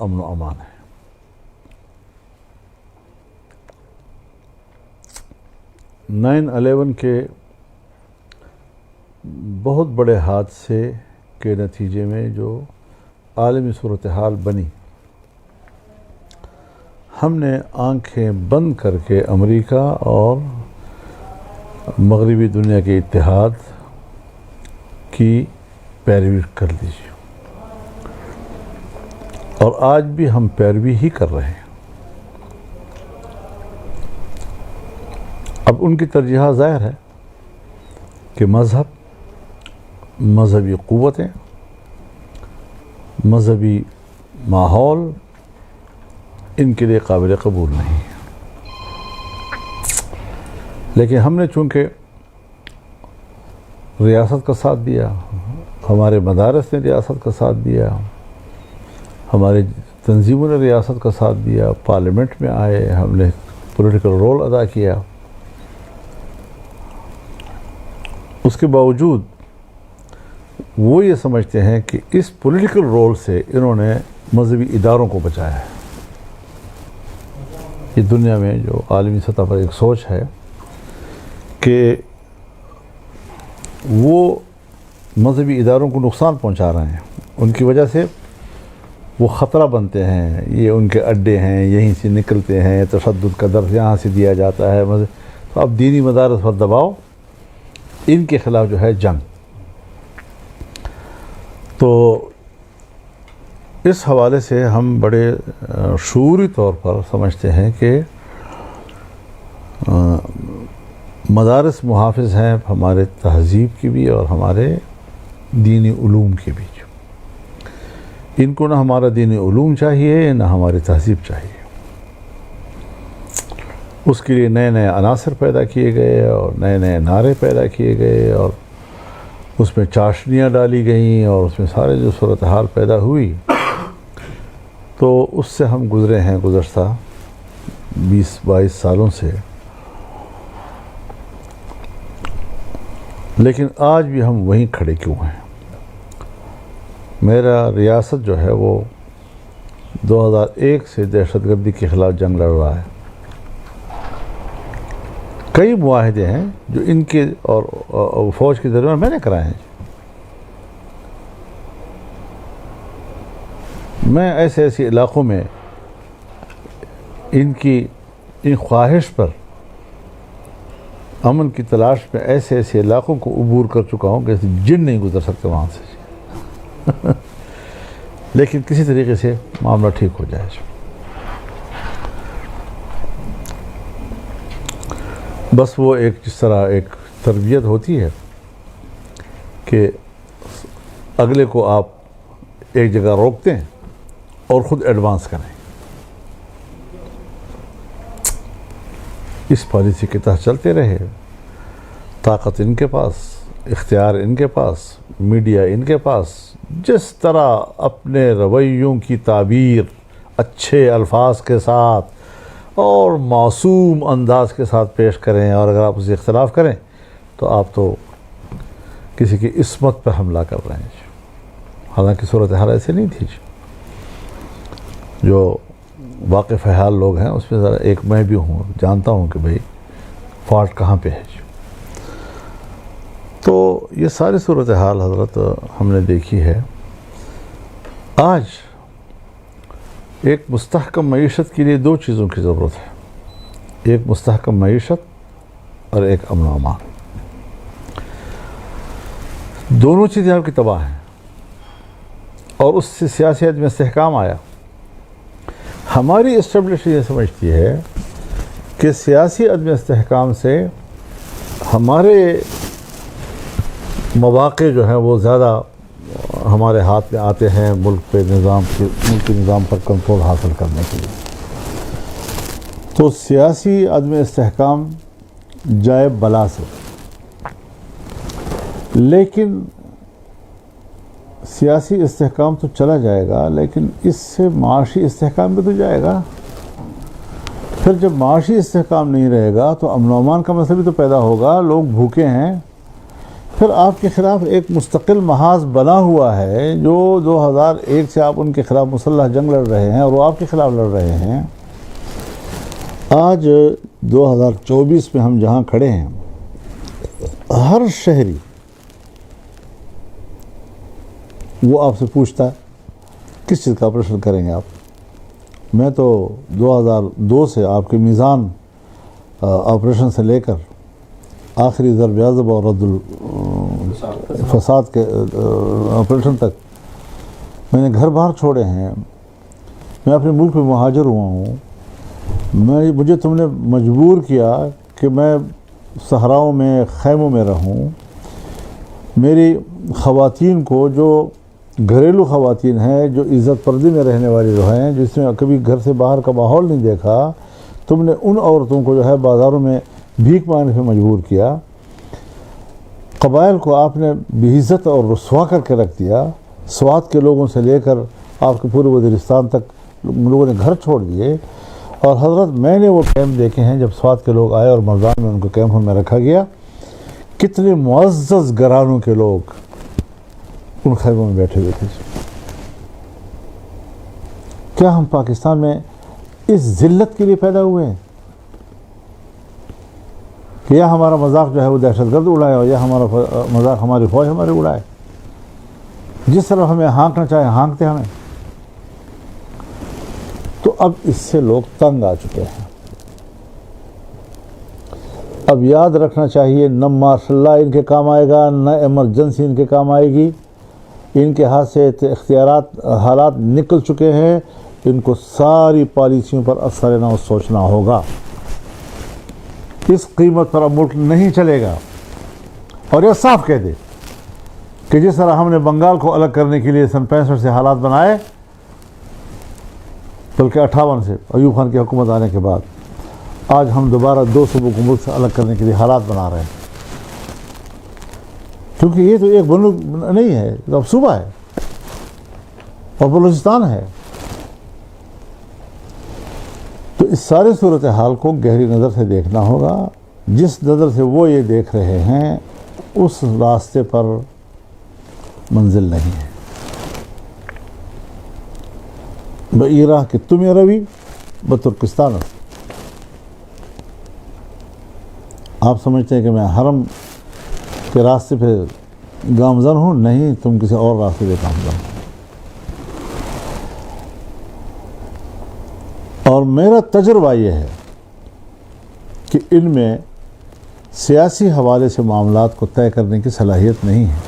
امن و امان ہے۔ 9/11 کے بہت بڑے حادثے کے نتیجے میں جو عالمی صورتحال بنی، ہم نے آنکھیں بند کر کے امریکہ اور مغربی دنیا کے اتحاد کی پیروی کر لی، اور آج بھی ہم پیروی ہی کر رہے ہیں۔ اب ان کی ترجیحات ظاہر ہے کہ مذہبی قوتیں، مذہبی ماحول ان کے لیے قابل قبول نہیں ہے، لیکن ہم نے چونکہ ریاست کا ساتھ دیا، ہمارے مدارس نے ریاست کا ساتھ دیا، ہماری تنظیموں نے ریاست کا ساتھ دیا، پارلیمنٹ میں آئے، ہم نے پولیٹیکل رول ادا کیا، اس کے باوجود وہ یہ سمجھتے ہیں کہ اس پولیٹیکل رول سے انہوں نے مذہبی اداروں کو بچایا ہے۔ یہ دنیا میں جو عالمی سطح پر ایک سوچ ہے کہ وہ مذہبی اداروں کو نقصان پہنچا رہے ہیں، ان کی وجہ سے وہ خطرہ بنتے ہیں، یہ ان کے اڈے ہیں، یہیں سے نکلتے ہیں، تشدد کا درس یہاں سے دیا جاتا ہے۔ تو اب دینی مدارس پر دباؤ، ان کے خلاف جو ہے جنگ۔ تو اس حوالے سے ہم بڑے شعوری طور پر سمجھتے ہیں کہ مدارس محافظ ہیں ہمارے تہذیب کی بھی اور ہمارے دینی علوم کے بھی۔ ان کو نہ ہمارا دینی علوم چاہیے نہ ہماری تہذیب چاہیے۔ اس کے لیے نئے نئے عناصر پیدا کیے گئے اور نئے نئے نعرے پیدا کیے گئے، اور اس میں چاشنیاں ڈالی گئیں، اور اس میں سارے جو صورتحال پیدا ہوئی، تو اس سے ہم گزرے ہیں گزشتہ 20-22 سالوں سے۔ لیکن آج بھی ہم وہیں کھڑے کیوں ہیں؟ میرا ریاست جو ہے وہ 2001 سے دہشت گردی کے خلاف جنگ لڑ رہا ہے۔ کئی معاہدے ہیں جو ان کے اور فوج کے درمیان میں نے کرائے ہیں۔ میں ایسے علاقوں میں ان خواہش پر امن کی تلاش میں ایسے علاقوں کو عبور کر چکا ہوں کہ جن نہیں گزر سکتے وہاں سے، لیکن کسی طریقے سے معاملہ ٹھیک ہو جائے۔ بس وہ جس طرح ایک تربیت ہوتی ہے کہ اگلے کو آپ ایک جگہ روکتے ہیں اور خود ایڈوانس کریں، اس پالیسی کے تحت چلتے رہے۔ طاقت ان کے پاس، اختیار ان کے پاس، میڈیا ان کے پاس، جس طرح اپنے رویوں کی تعبیر اچھے الفاظ کے ساتھ اور معصوم انداز کے ساتھ پیش کریں، اور اگر آپ اسے اختلاف کریں تو آپ تو کسی کی عصمت پر حملہ کر رہے ہیں۔ حالانکہ صورتحال ایسے نہیں تھی۔ جو واقف حال لوگ ہیں اس میں ذرا ایک میں بھی ہوں، جانتا ہوں کہ بھئی فالٹ کہاں پہ ہے۔ تو یہ ساری صورتحال حضرت ہم نے دیکھی ہے۔ آج ایک مستحکم معیشت کے لیے دو چیزوں کی ضرورت ہے، ایک مستحکم معیشت اور ایک امن و امان۔ دونوں چیزیں آپ کی تباہ ہیں، اور اس سے سیاسی عدم استحکام آیا۔ ہماری اسٹیبلشمنٹ یہ سمجھتی ہے کہ سیاسی عدم استحکام سے ہمارے مواقع جو ہیں وہ زیادہ ہمارے ہاتھ میں آتے ہیں ملک کے نظام پر کنٹرول حاصل کرنے کے لیے۔ تو سیاسی عدم استحکام جائے بلا سے، لیکن سیاسی استحکام تو چلا جائے گا، لیکن اس سے معاشی استحکام بھی تو جائے گا۔ پھر جب معاشی استحکام نہیں رہے گا تو امن و امان کا مسئلہ بھی تو پیدا ہوگا، لوگ بھوکے ہیں، پھر آپ کے خلاف ایک مستقل محاذ بنا ہوا ہے جو 2001 سے آپ ان کے خلاف مسلح جنگ لڑ رہے ہیں اور وہ آپ کے خلاف لڑ رہے ہیں. آج 2024 میں ہم جہاں کھڑے ہیں، ہر شہری وہ آپ سے پوچھتا ہے کس چیز کا آپریشن کریں گے آپ. میں تو 2002 سے آپ کے میزان آپریشن سے لے کر آخری ضرب عضب اور رد الفساد کے آپریشن تک میں نے گھر باہر چھوڑے ہیں. میں اپنے ملک میں مہاجر ہوا ہوں. مجھے تم نے مجبور کیا کہ میں صحراؤں میں خیموں میں رہوں. میری خواتین کو جو گھریلو خواتین ہیں، جو عزت پردی میں رہنے والی جو ہیں، جس نے کبھی گھر سے باہر کا ماحول نہیں دیکھا، تم نے ان عورتوں کو جو ہے بازاروں میں بھیک مانگنے پہ مجبور کیا. قبائل کو آپ نے بے عزت اور رسوا کر کے رکھ دیا. سوات کے لوگوں سے لے کر آپ کے پورے وزیرستان تک لوگوں نے گھر چھوڑ دیے. اور حضرت میں نے وہ کیمپ دیکھے ہیں جب سوات کے لوگ آئے اور مردان میں ان کو کیمپوں میں رکھا گیا. کتنے معزز گھرانوں کے لوگ ان خیموں میں بیٹھے ہوئے تھے. کیا ہم پاکستان میں اس ذلت کے لیے پیدا ہوئے ہیں کہ یا ہمارا مذاق جو ہے وہ دہشت گرد اڑائے اور یا ہمارا مذاق ہماری فوج ہمارے اڑائے؟ جس طرح ہمیں ہانکنا چاہے ہانکتے ہمیں. تو اب اس سے لوگ تنگ آ چکے ہیں. اب یاد رکھنا چاہیے نہ مارشل لا ان کے کام آئے گا، نہ ایمرجنسی ان کے کام آئے گی. ان کے ہاتھ سے حالات نکل چکے ہیں. ان کو ساری پالیسیوں پر اثر نہ سوچنا ہوگا. اس قیمت پر اب ملک نہیں چلے گا. اور یہ صاف کہہ دے کہ جس طرح ہم نے بنگال کو الگ کرنے کے لیے سن 65 سے حالات بنائے، بلکہ 58 سے ایوب خان کی حکومت آنے کے بعد، آج ہم دوبارہ 2 صوبوں کو ملک سے الگ کرنے کے لیے حالات بنا رہے ہیں. کیونکہ یہ تو ایک ملک نہیں ہے، اب صوبہ ہے اور بلوچستان ہے. تو اس سارے صورتحال کو گہری نظر سے دیکھنا ہوگا. جس نظر سے وہ یہ دیکھ رہے ہیں اس راستے پر منزل نہیں ہے. بَإِرَاقِ کہ تم روی بترکستان. آپ سمجھتے ہیں کہ میں حرم کے راستے پہ گامزن ہوں؟ نہیں، تم کسی اور راستے پہ گامزن ہو. اور میرا تجربہ یہ ہے کہ ان میں سیاسی حوالے سے معاملات کو طے کرنے کی صلاحیت نہیں ہے.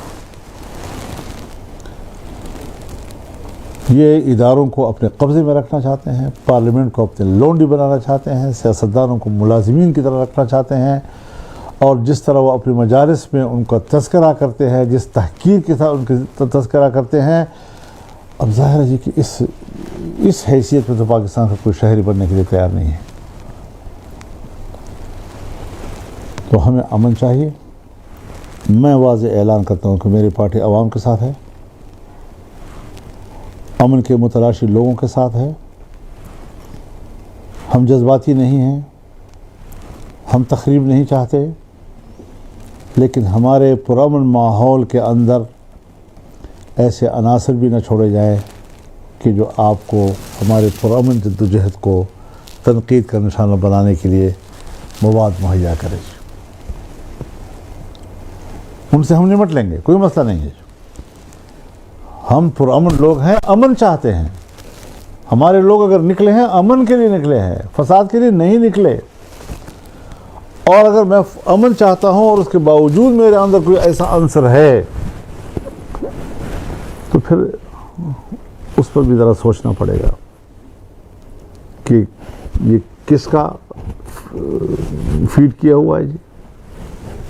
یہ اداروں کو اپنے قبضے میں رکھنا چاہتے ہیں، پارلیمنٹ کو اپنے لونڈی بنانا چاہتے ہیں، سیاستدانوں کو ملازمین کی طرح رکھنا چاہتے ہیں. اور جس طرح وہ اپنی مجالس میں ان کا تذکرہ کرتے ہیں، جس تحقیر کے ساتھ ان کی تذکرہ کرتے ہیں، اب ظاہر ہے جی کہ اس حیثیت میں تو پاکستان کا کوئی شہری بننے کے لیے تیار نہیں ہے. تو ہمیں امن چاہیے. میں واضح اعلان کرتا ہوں کہ میری پارٹی عوام کے ساتھ ہے، امن کے متلاشی لوگوں کے ساتھ ہے. ہم جذباتی نہیں ہیں، ہم تخریب نہیں چاہتے، لیکن ہمارے پرامن ماحول کے اندر ایسے عناصر بھی نہ چھوڑے جائیں کہ جو آپ کو ہمارے پرامن جدوجہد کو تنقید کا نشانہ بنانے کے لیے مواد مہیا کرے. ان سے ہم نمٹ لیں گے، کوئی مسئلہ نہیں ہے. ہم پرامن لوگ ہیں، امن چاہتے ہیں. ہمارے لوگ اگر نکلے ہیں امن کے لیے نکلے ہیں، فساد کے لیے نہیں نکلے. اور اگر میں امن چاہتا ہوں اور اس کے باوجود میرے اندر کوئی ایسا عنصر ہے تو پھر اس پر بھی ذرا سوچنا پڑے گا کہ یہ کس کا فیڈ کیا ہوا ہے جی،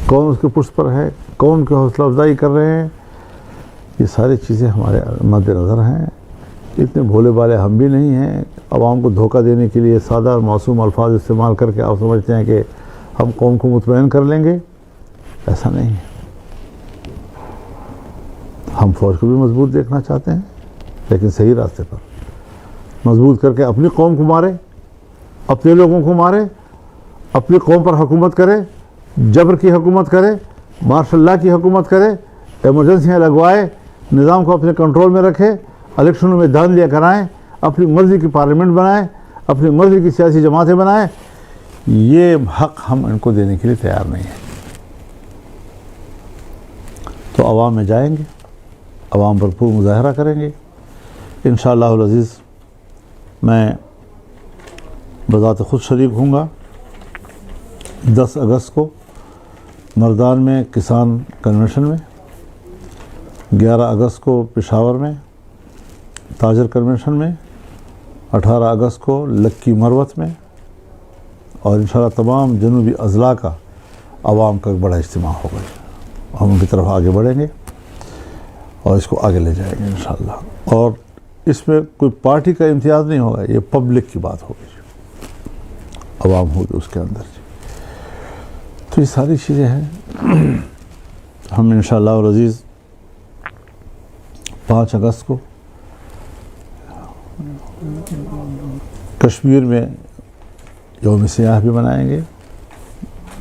کون اس کے پشت پر ہے، کون کی حوصلہ افزائی کر رہے ہیں. یہ ساری چیزیں ہمارے مد نظر ہیں. اتنے بھولے بالے ہم بھی نہیں ہیں. عوام کو دھوکہ دینے کے لیے سادہ اور معصوم الفاظ استعمال کر کے آپ سمجھتے ہیں کہ ہم قوم کو مطمئن کر لیں گے. ایسا نہیں ہے. ہم فوج کو بھی مضبوط دیکھنا چاہتے ہیں، لیکن صحیح راستے پر مضبوط کر کے اپنی قوم کو مارے، اپنے لوگوں کو مارے، اپنی قوم پر حکومت کرے، جبر کی حکومت کرے، مارشل لا کی حکومت کرے، ایمرجنسیاں لگوائے، نظام کو اپنے کنٹرول میں رکھے، الیکشنوں میں دھاندلیاں کرائیں، اپنی مرضی کی پارلیمنٹ بنائیں، اپنی مرضی کی سیاسی جماعتیں بنائیں، یہ حق ہم ان کو دینے کے لیے تیار نہیں ہیں۔ تو عوام میں جائیں گے، عوام بھرپور مظاہرہ کریں گے انشاءاللہ العزیز۔ میں بذات خود شریک ہوں گا 10 اگست کو مردان میں کسان کنونشن میں، 11 اگست کو پشاور میں تاجر کنونشن میں، 18 اگست کو لکی مروت میں، اور انشاءاللہ تمام جنوبی اضلاع کا عوام کا ایک بڑا اجتماع ہوگا۔ ہم ان کی طرف آگے بڑھیں گے اور اس کو آگے لے جائیں گے انشاءاللہ۔ اور اس میں کوئی پارٹی کا امتیاز نہیں ہوگا، یہ پبلک کی بات ہوگی، عوام ہوگی اس کے اندر۔ تو یہ ساری چیزیں ہیں۔ ہم انشاءاللہ العزیز 5 اگست کو کشمیر میں یوم سیاح بھی منائیں گے،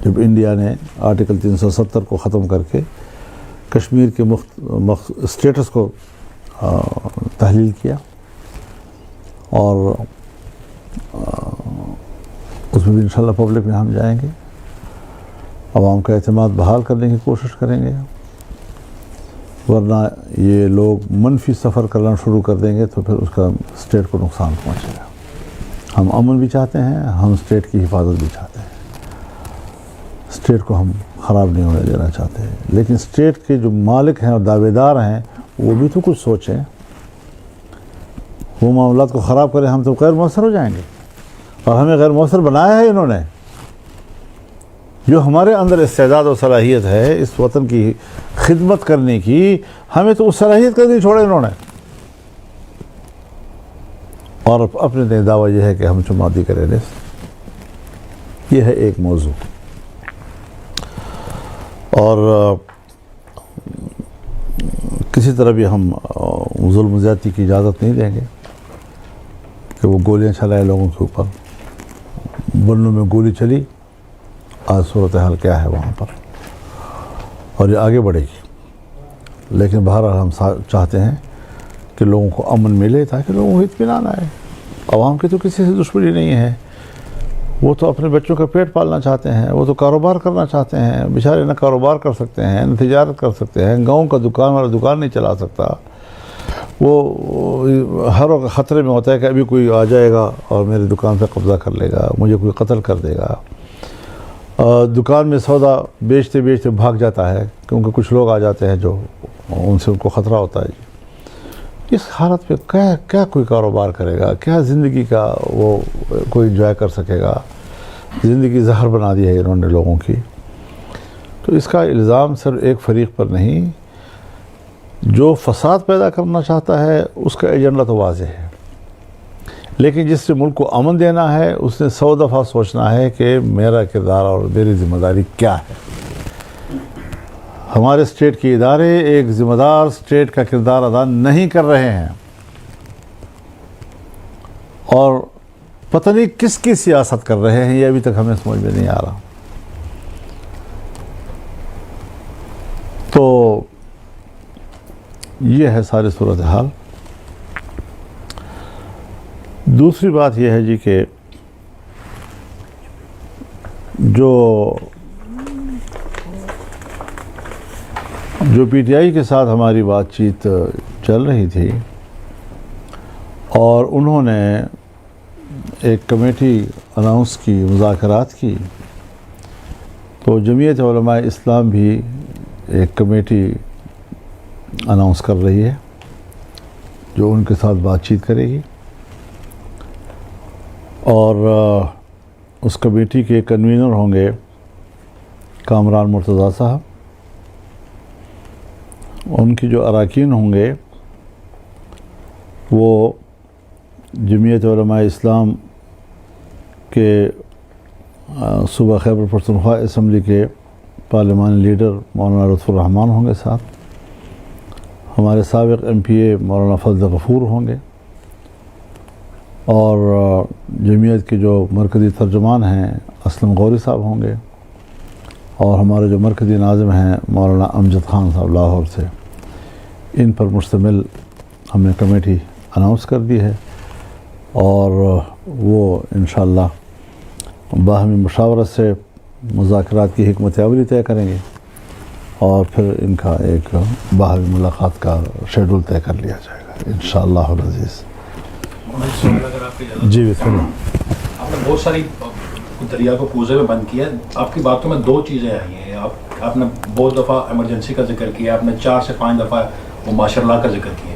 جب انڈیا نے آرٹیکل 370 کو ختم کر کے کشمیر کے اسٹیٹس کو تحلیل کیا، اور اس میں بھی انشاءاللہ پبلک میں ہم جائیں گے، عوام کا اعتماد بحال کرنے کی کوشش کریں گے، ورنہ یہ لوگ منفی سفر کرنا شروع کر دیں گے تو پھر اس کا اسٹیٹ کو نقصان پہنچے گا۔ ہم امن بھی چاہتے ہیں، ہم اسٹیٹ کی حفاظت بھی چاہتے ہیں، اسٹیٹ کو ہم خراب نہیں ہونے دینا چاہتے ہیں، لیکن اسٹیٹ کے جو مالک ہیں اور دعوے دار ہیں وہ بھی تو کچھ سوچیں۔ وہ معاملات کو خراب کریں ہم تو غیر مؤثر ہو جائیں گے، اور ہمیں غیر مؤثر بنایا ہے انہوں نے۔ جو ہمارے اندر استعداد و صلاحیت ہے اس وطن کی خدمت کرنے کی، ہمیں تو اس صلاحیت کا نہیں چھوڑا انہوں نے، اور اپنے دعویٰ یہ ہے کہ ہم چمادی کریں گے۔ یہ ہے ایک موضوع۔ اور کسی طرح بھی ہم ظلم و زیادتی کی اجازت نہیں دیں گے کہ وہ گولیاں چلائے لوگوں کے اوپر۔ بنوں میں گولی چلی، آج صورتحال کیا ہے وہاں پر، اور یہ آگے بڑھے گی۔ لیکن بہرحال ہم چاہتے ہیں کہ لوگوں کو امن ملے تاکہ لوگوں کو اطمینان آئے۔ عوام کی تو کسی سے دشمنی نہیں ہے، وہ تو اپنے بچوں کا پیٹ پالنا چاہتے ہیں، وہ تو کاروبار کرنا چاہتے ہیں، بیچارے نہ کاروبار کر سکتے ہیں نہ تجارت کر سکتے ہیں۔ گاؤں کا دکان والا دکان نہیں چلا سکتا، وہ ہر وقت خطرے میں ہوتا ہے کہ ابھی کوئی آ جائے گا اور میری دکان پہ قبضہ کر لے گا، مجھے کوئی قتل کر دے گا۔ دکان میں سودا بیچتے بیچتے بھاگ جاتا ہے کیونکہ کچھ لوگ آ جاتے ہیں جو ان سے ان کو خطرہ ہوتا ہے۔ اس حالت پہ کیا کوئی کاروبار کرے گا، کیا زندگی کا وہ کوئی انجوائے کر سکے گا؟ زندگی زہر بنا دی ہے انہوں نے لوگوں کی۔ تو اس کا الزام صرف ایک فریق پر نہیں، جو فساد پیدا کرنا چاہتا ہے اس کا ایجنڈا تو واضح ہے، لیکن جس سے ملک کو امن دینا ہے اس نے 100 دفعہ سوچنا ہے کہ میرا کردار اور میری ذمہ داری کیا ہے۔ ہمارے اسٹیٹ کے ادارے ایک ذمہ دار اسٹیٹ کا کردار ادا نہیں کر رہے ہیں، اور پتہ نہیں کس کی سیاست کر رہے ہیں، یہ ابھی تک ہمیں سمجھ میں نہیں آ رہا۔ تو یہ ہے ساری صورتحال۔ دوسری بات یہ ہے جی کہ جو پی ٹی آئی کے ساتھ ہماری بات چیت چل رہی تھی، اور انہوں نے ایک کمیٹی اناؤنس کی، مذاکرات کی، تو جمعیت علماء اسلام بھی ایک کمیٹی اناؤنس کر رہی ہے جو ان کے ساتھ بات چیت کرے گی، اور اس کمیٹی کے کنوینر ہوں گے کامران مرتضیٰ صاحب۔ ان کی جو اراکین ہوں گے وہ جمعیت علماء اسلام کے صوبہ خیبر پختونخوا اسمبلی کے پارلیمانی لیڈر مولانا لطف الرحمان ہوں گے صاحب، ہمارے سابق ایم پی اے مولانا فضل غفور ہوں گے، اور جمعیت کے جو مرکزی ترجمان ہیں اسلم غوری صاحب ہوں گے، اور ہمارے جو مرکزی ناظم ہیں مولانا امجد خان صاحب لاہور سے، ان پر مشتمل ہم نے کمیٹی اناؤنس کر دی ہے، اور وہ انشاءاللہ باہمی مشاورت سے مذاکرات کی حکمت عملی طے کریں گے، اور پھر ان کا ایک باہمی ملاقات کا شیڈول طے کر لیا جائے گا انشاءاللہ العزیز۔ جی بسم اللہ۔ آپ نے بہت ساری دریا کو کوزے میں بند کیا، آپ کی باتوں میں دو چیزیں آئی ہیں، آپ نے بہت دفعہ ایمرجنسی کا ذکر کیا، آپ نے 4 سے 5 دفعہ وہ ماشاء اللہ کا ذکر کیا۔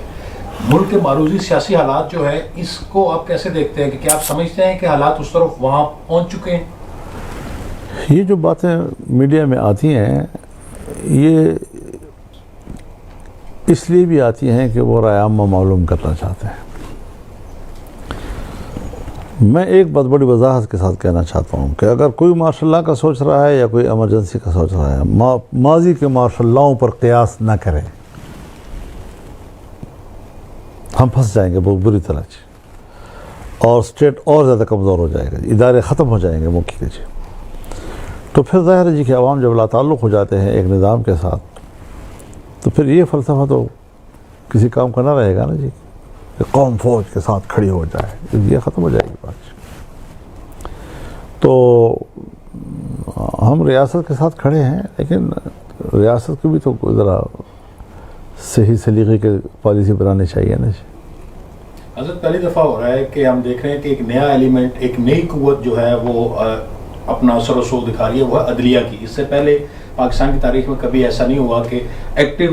ملک کے معروضی سیاسی حالات جو ہے، اس کو آپ کیسے دیکھتے ہیں کہ کیا آپ سمجھتے ہیں کہ حالات اس طرف وہاں پہنچ چکے ہیں؟ یہ جو باتیں میڈیا میں آتی ہیں، یہ اس لیے بھی آتی ہیں کہ وہ رائے عامہ معلوم کرنا چاہتے ہیں۔ میں ایک بات بڑی وضاحت کے ساتھ کہنا چاہتا ہوں کہ اگر کوئی مارشل لا کا سوچ رہا ہے یا کوئی ایمرجنسی کا سوچ رہا ہے، ماضی کے مارشل لاؤں پر قیاس نہ کریں، ہم پھنس جائیں گے بہت بری طرح سے، اور اسٹیٹ اور زیادہ کمزور ہو جائے گا، ادارے ختم ہو جائیں گے ملک کے لیے۔ تو پھر ظاہر ہے جی کہ عوام جب لا تعلق ہو جاتے ہیں ایک نظام کے ساتھ، تو پھر یہ فلسفہ تو کسی کام کا نہ رہے گا نا جی، کہ قوم فوج کے ساتھ کھڑی ہو جائے، یہ ختم ہو جائے گی بات۔ تو ہم ریاست کے ساتھ کھڑے ہیں، لیکن ریاست کو بھی تو ذرا صحیح سلیقے کے پالیسی بنانی چاہیے نا جی۔ حضرت پہلی دفعہ ہو رہا ہے کہ ہم دیکھ رہے ہیں کہ ایک نیا ایلیمنٹ، ایک نئی قوت جو ہے وہ اپنا اثر و رسوخ دکھا رہی ہے، وہ ہے عدلیہ کی۔ اس سے پہلے پاکستان کی تاریخ میں کبھی ایسا نہیں ہوا کہ ایکٹیو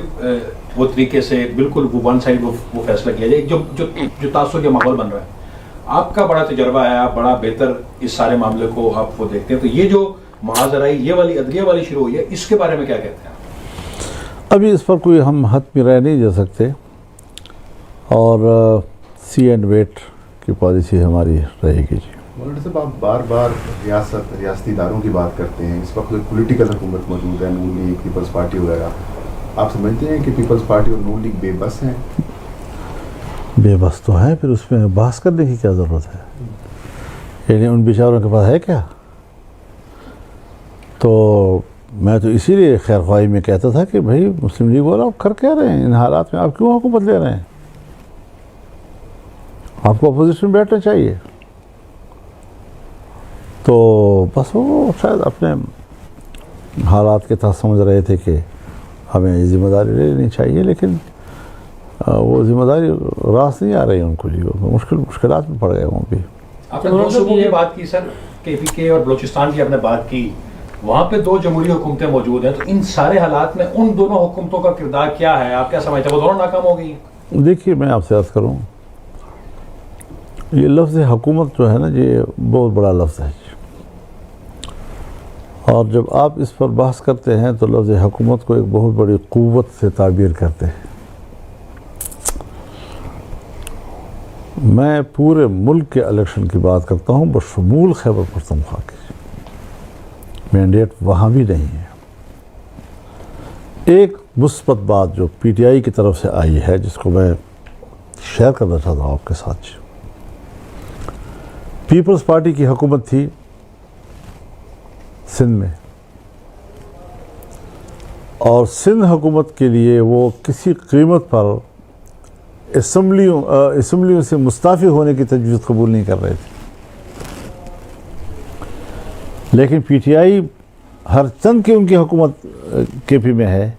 وہ طریقے سے بالکل وہ ون سائڈ وہ فیصلہ کیا جائے، جو تاثر کا ماحول بن رہا ہے۔ آپ کا بڑا تجربہ ہے، آپ بڑا بہتر اس سارے معاملے کو آپ وہ دیکھتے ہیں، تو یہ جو محاذرائی یہ والی عدلیہ والی شروع ہوئی ہے، اس کے بارے میں کیا کہتے ہیں؟ ابھی اس پر کوئی ہم حتمی رائے نہیں دے سکتے، اور سی اینڈ ویٹ کی پالیسی ہماری رہے گی جی۔ مولانا صاحب، آپ بار بار ریاستی اداروں کی بات کرتے ہیں، اس وقت پولیٹیکل حکومت موجود ہے، نون لیگ، پیپلز پارٹی وغیرہ، آپ سمجھتے ہیں کہ پیپلز پارٹی اور نون لیگ بے بس ہیں؟ بے بس تو ہیں، پھر اس میں بحث کرنے کی کیا ضرورت ہے؟ یعنی ان بیچاروں کے پاس ہے کیا؟ تو میں تو اسی لیے خیر خواہی میں کہتا تھا کہ بھائی مسلم لیگ والا آپ کر کیا رہے ہیں ان حالات میں؟ آپ کیوں حکومت لے رہے ہیں؟ آپ کو اپوزیشن بیٹھنا چاہیے۔ تو بس وہ شاید اپنے حالات کے تحت سمجھ رہے تھے کہ ہمیں یہ ذمہ داری لے لینی چاہیے، لیکن وہ ذمہ داری راست نہیں آ رہی ان کو جی، مشکلات میں پڑ گئے وہ بھی۔ آپ نے دو صوبوں کی بات کی سر، کے پی کے اور بلوچستان کی آپ نے بات کی، وہاں پہ 2 جمہوری حکومتیں موجود ہیں، تو ان سارے حالات میں ان دونوں حکومتوں کا کردار کیا ہے؟ آپ کیا سمجھتے ہیں وہ دونوں ناکام ہو گئی ہیں؟ دیکھیے میں آپ سے عرض کروں، یہ لفظ حکومت جو ہے نا یہ بہت بڑا لفظ ہے، اور جب آپ اس پر بحث کرتے ہیں تو لفظ حکومت کو ایک بہت بڑی قوت سے تعبیر کرتے ہیں۔ میں پورے ملک کے الیکشن کی بات کرتا ہوں بشمول خیبر پختونخوا کی، مینڈیٹ وہاں بھی نہیں ہے۔ ایک مثبت بات جو پی ٹی آئی کی طرف سے آئی ہے جس کو میں شیئر کرنا چاہتا ہوں آپ کے ساتھ، پیپلز پارٹی کی حکومت تھی سندھ میں، اور سندھ حکومت کے لیے وہ کسی قیمت پر اسمبلیوں سے مستعفی ہونے کی تجویز قبول نہیں کر رہے تھے، لیکن پی ٹی آئی ہر چند کی ان کی حکومت کے پی میں ہے،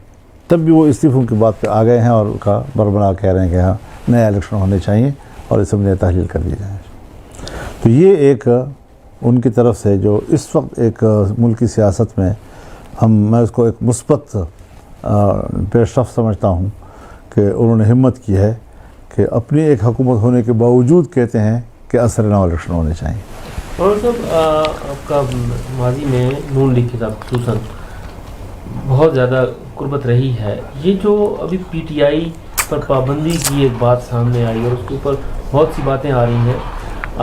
تب بھی وہ استعفوں کی بات پہ آ گئے ہیں اور کا بربنا کہہ رہے ہیں کہ ہاں نئے الیکشن ہونے چاہیے اور اسمبلیاں تحلیل کر دی جائیں۔ تو یہ ایک ان کی طرف سے جو اس وقت ایک ملکی سیاست میں میں اس کو ایک مثبت پیش رفت سمجھتا ہوں کہ انہوں نے ہمت کی ہے کہ اپنی ایک حکومت ہونے کے باوجود کہتے ہیں کہ اثر نو الیکشن ہونے چاہیے۔ اور صاحب آپ کا ماضی میں نون لیگ کے ساتھ خصوصاً بہت زیادہ قربت رہی ہے، یہ جو ابھی پی ٹی آئی پر پابندی کی ایک بات سامنے آئی اور اس کے اوپر بہت سی باتیں آ رہی ہیں،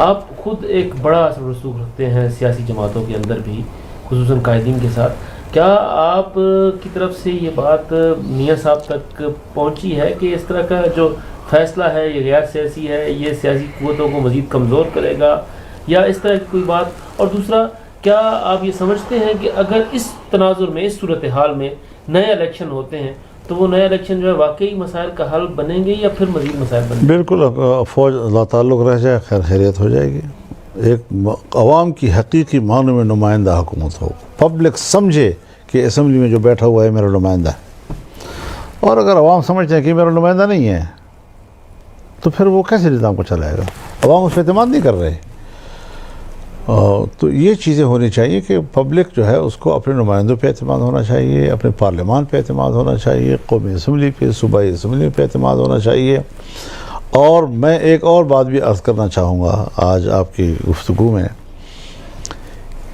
آپ خود ایک بڑا اثر رسوخ رکھتے ہیں سیاسی جماعتوں کے اندر بھی، خصوصاً قائدین کے ساتھ، کیا آپ کی طرف سے یہ بات میاں صاحب تک پہنچی ہے کہ اس طرح کا جو فیصلہ ہے یہ غیر سیاسی ہے، یہ سیاسی قوتوں کو مزید کمزور کرے گا، یا اس طرح کی کوئی بات؟ اور دوسرا کیا آپ یہ سمجھتے ہیں کہ اگر اس تناظر میں، اس صورتحال میں نئے الیکشن ہوتے ہیں تو وہ نئے الیکشن جو ہے واقعی مسائل کا حل بنیں گے یا پھر مزید مسائل بنیں گے؟ بالکل، فوج لاتعلق رہ جائے خیر خیریت ہو جائے گی. ایک عوام کی حقیقی معنوں میں نمائندہ حکومت ہو، پبلک سمجھے کہ اسمبلی میں جو بیٹھا ہوا ہے میرا نمائندہ ہے. اور اگر عوام سمجھتے ہیں کہ میرا نمائندہ نہیں ہے تو پھر وہ کیسے نظام کو چلائے گا؟ عوام اس پہ اعتماد نہیں کر رہے. تو یہ چیزیں ہونی چاہیے کہ پبلک جو ہے اس کو اپنے نمائندوں پہ اعتماد ہونا چاہیے، اپنے پارلیمان پہ اعتماد ہونا چاہیے، قومی اسمبلی پہ، صوبائی اسمبلی پہ اعتماد ہونا چاہیے. اور میں ایک اور بات بھی عرض کرنا چاہوں گا آج آپ کی گفتگو میں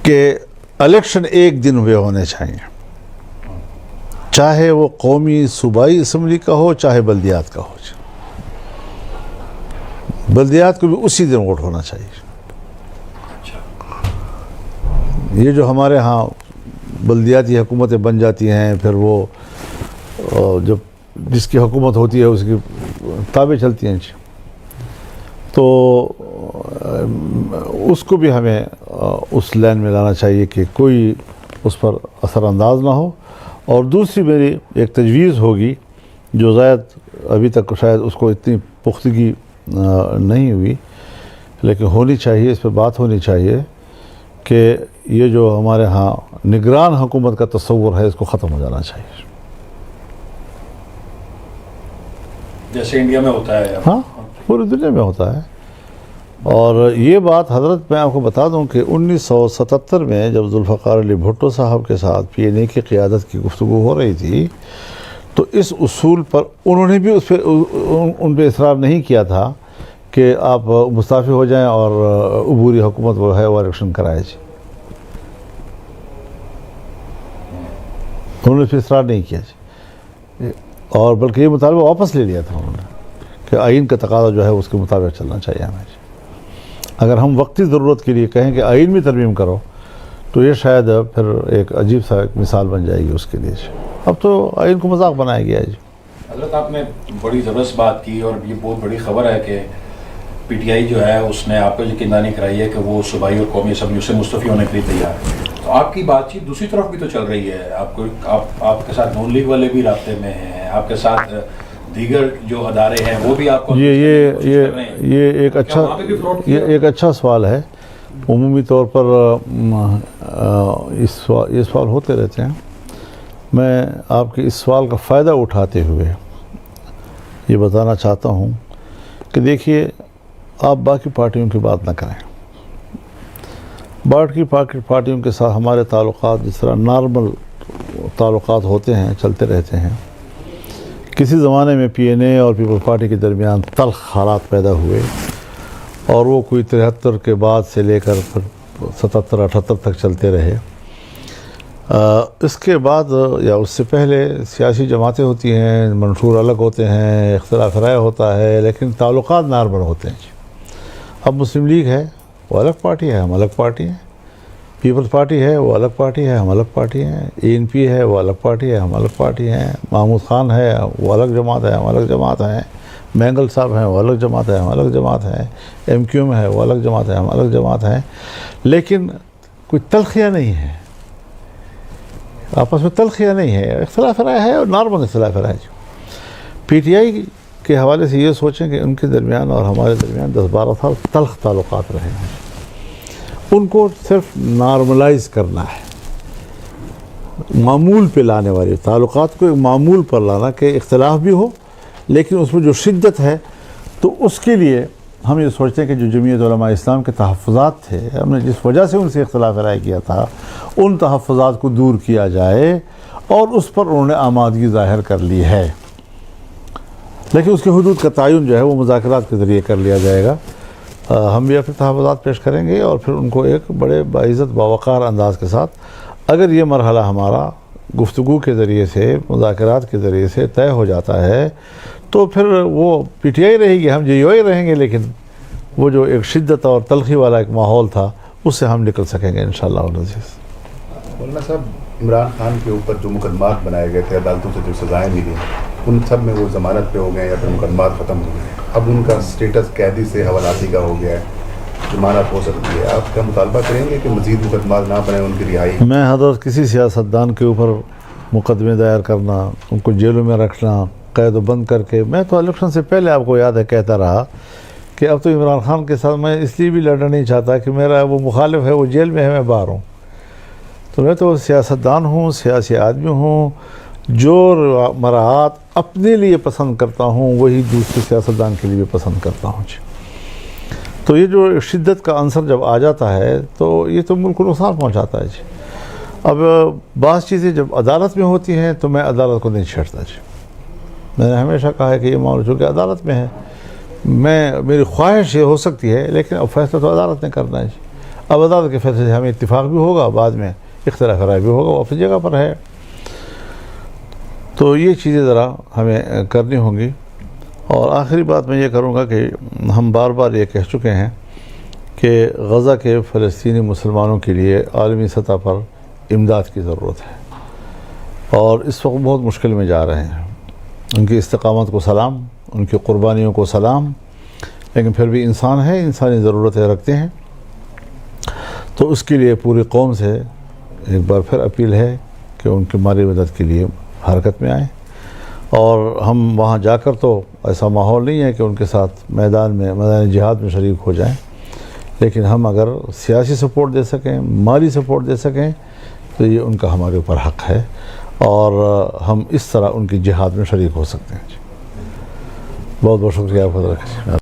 کہ الیکشن ایک دن ہوئے ہونے چاہیے، چاہے وہ قومی صوبائی اسمبلی کا ہو چاہے بلدیات کا ہو. بلدیات کو بھی اسی دن ووٹ ہونا چاہیے. یہ جو ہمارے ہاں بلدیاتی حکومتیں بن جاتی ہیں، پھر وہ جب جس کی حکومت ہوتی ہے اس کی تابع چلتی ہیں، تو اس کو بھی ہمیں اس لائن میں لانا چاہیے کہ کوئی اس پر اثر انداز نہ ہو. اور دوسری میری ایک تجویز ہوگی جو زائد ابھی تک شاید اس کو اتنی پختگی نہیں ہوئی لیکن ہونی چاہیے، اس پہ بات ہونی چاہیے کہ یہ جو ہمارے ہاں نگران حکومت کا تصور ہے اس کو ختم ہو جانا چاہیے. جیسے انڈیا میں ہوتا ہے. ہاں، پوری دنیا میں ہوتا ہے. اور یہ بات حضرت میں آپ کو بتا دوں کہ 1977 میں جب ذوالفقار علی بھٹو صاحب کے ساتھ پی این اے کی قیادت کی گفتگو ہو رہی تھی تو اس اصول پر انہوں نے بھی ان پہ اصرار نہیں کیا تھا کہ آپ مستعفی ہو جائیں اور عبوری حکومت وہ ہے وہ الیکشن کرائے. انہوں نے پھر اصرار نہیں کیا اور بلکہ یہ مطالبہ واپس لے لیا تھا انہوں نے کہ آئین کا تقاضا جو ہے اس کے مطابق چلنا چاہیے ہمیں. اگر ہم وقتی ضرورت کے لیے کہیں کہ آئین میں ترمیم کرو تو یہ شاید پھر ایک عجیب سا مثال بن جائے گی اس کے لیے. اب تو آئین کو مذاق بنایا گیا ہے. حضرت آپ نے بڑی زبردست بات کی اور یہ بہت بڑی خبر ہے کہ پی ٹی آئی جو ہے اس نے آپ کو یقیندانی کرائی ہے کہ وہ صوبائی اور قومی اسمبلیوں سے مستعفی ہونے کے لیے تیار ہے. تو آپ کی بات چیت دوسری طرف بھی تو چل رہی ہے. آپ کے ساتھ نون لیگ والے بھی رابطے میں ہیں، آپ کے ساتھ دیگر جو ادارے ہیں وہ بھی آپ کو یہ ایک اچھا سوال ہے. عمومی طور پر یہ سوال ہوتے رہتے ہیں. میں آپ کے اس سوال کا فائدہ اٹھاتے ہوئے یہ بتانا چاہتا ہوں کہ دیکھیے، آپ باقی پارٹیوں کی بات نہ کریں. باقی پارٹیوں کے ساتھ ہمارے تعلقات جس طرح نارمل تعلقات ہوتے ہیں، چلتے رہتے ہیں. کسی زمانے میں پی این اے اور پیپلز پارٹی کے درمیان تلخ حالات پیدا ہوئے اور وہ کوئی 73 کے بعد سے لے کر پھر 77-78 تک چلتے رہے. اس کے بعد یا اس سے پہلے سیاسی جماعتیں ہوتی ہیں، منشور الگ ہوتے ہیں، اختلاف رائے ہوتا ہے، لیکن تعلقات نارمل ہوتے ہیں. اب مسلم لیگ ہے، وہ الگ پارٹی ہے، ہم الگ پارٹی ہیں. پیپلز پارٹی ہے، وہ الگ پارٹی ہے، ہم الگ پارٹی ہیں. اے این پی ہے، وہ الگ پارٹی ہے، ہم الگ پارٹی ہیں. محمود خان ہے، وہ الگ جماعت ہے، ہم الگ جماعت ہیں. مینگل صاحب ہیں، وہ الگ جماعت ہے، ہم الگ جماعت ہیں. ایم کیو ایم ہے، وہ الگ جماعت ہے، ہم الگ جماعت ہیں. لیکن کوئی تلخیاں نہیں ہیں، آپس میں تلخیاں نہیں ہے. اختلاف رائے ہے اور نارمل اختلاف رائے. پی ٹی آئی کے حوالے سے یہ سوچیں کہ ان کے درمیان اور ہمارے درمیان 10-12 سال تلخ تعلقات رہے ہیں. ان کو صرف نارملائز کرنا ہے، معمول پہ لانے والے تعلقات کو ایک معمول پر لانا کہ اختلاف بھی ہو لیکن اس میں جو شدت ہے. تو اس کے لیے ہم یہ سوچتے ہیں کہ جو جمعیت علماء اسلام کے تحفظات تھے، ہم نے جس وجہ سے ان سے اختلاف رائے کیا تھا، ان تحفظات کو دور کیا جائے اور اس پر انہوں نے آمادگی ظاہر کر لی ہے. لیکن اس کے حدود کا تعین جو ہے وہ مذاکرات کے ذریعے کر لیا جائے گا. ہم بھی اپنے تحفظات پیش کریں گے اور پھر ان کو ایک بڑے باعزت باوقار انداز کے ساتھ، اگر یہ مرحلہ ہمارا گفتگو کے ذریعے سے، مذاکرات کے ذریعے سے طے ہو جاتا ہے تو پھر وہ پی ٹی آئی رہے گی، ہم جے یو آئی رہیں گے. لیکن وہ جو ایک شدت اور تلخی والا ایک ماحول تھا اس سے ہم نکل سکیں گے انشاءاللہ العزیز. مولانا صاحب، عمران خان کے اوپر جو مقدمات بنائے گئے تھے، عدالتوں سے جو سزائیں ملی، ان سب میں وہ ضمانت پہ ہو گئے یا پھر مقدمات ختم ہو گئے. اب ان کا سٹیٹس قیدی سے حوالاتی کا ہو گیا ہے. ضمانت ہو سکتی ہے. آپ کا مطالبہ کریں گے کہ مزید مقدمات نہ بنیں, ان کی رہائی؟ میں حضرت کسی سیاستدان کے اوپر مقدمے دائر کرنا, ان کو جیلوں میں رکھنا قید و بند کر کے, میں تو الیکشن سے پہلے آپ کو یاد ہے کہتا رہا کہ اب تو عمران خان کے ساتھ میں اس لیے بھی لڑنا نہیں چاہتا کہ میرا وہ مخالف ہے, وہ جیل میں ہے, میں باہر ہوں. تو میں تو سیاستدان ہوں, سیاسی آدمی ہوں, جو مراعات اپنے لیے پسند کرتا ہوں وہی دوسرے سیاستدان کے لیے پسند کرتا ہوں. تو یہ جو شدت کا عنصر جب آ جاتا ہے تو یہ تو ملک کو نقصان پہنچاتا ہے جی. اب بعض چیزیں جب عدالت میں ہوتی ہیں تو میں عدالت کو نہیں چھیڑتا جی. میں نے ہمیشہ کہا ہے کہ یہ معاملہ چونکہ عدالت میں ہے, میری خواہش یہ ہو سکتی ہے لیکن اب فیصلہ تو عدالت نے کرنا ہے جی. اب عدالت کے فیصلے سے ہمیں اتفاق بھی ہوگا, بعد میں اختلاف رائے بھی ہوگا, وہ اپنی جگہ پر ہے. تو یہ چیزیں ذرا ہمیں کرنی ہوں گی. اور آخری بات میں یہ کروں گا کہ ہم بار بار یہ کہہ چکے ہیں کہ غزہ کے فلسطینی مسلمانوں کے لیے عالمی سطح پر امداد کی ضرورت ہے, اور اس وقت بہت مشکل میں جا رہے ہیں. ان کی استقامت کو سلام, ان کی قربانیوں کو سلام, لیکن پھر بھی انسان ہے, انسانی ضرورتیں رکھتے ہیں. تو اس کے لیے پوری قوم سے ایک بار پھر اپیل ہے کہ ان کی مالی مدد کے لیے حرکت میں آئیں. اور ہم وہاں جا کر تو ایسا ماحول نہیں ہے کہ ان کے ساتھ میدان جہاد میں شریک ہو جائیں, لیکن ہم اگر سیاسی سپورٹ دے سکیں, مالی سپورٹ دے سکیں تو یہ ان کا ہمارے اوپر حق ہے, اور ہم اس طرح ان کی جہاد میں شریک ہو سکتے ہیں. بہت بہت شکریہ آپ حضرت.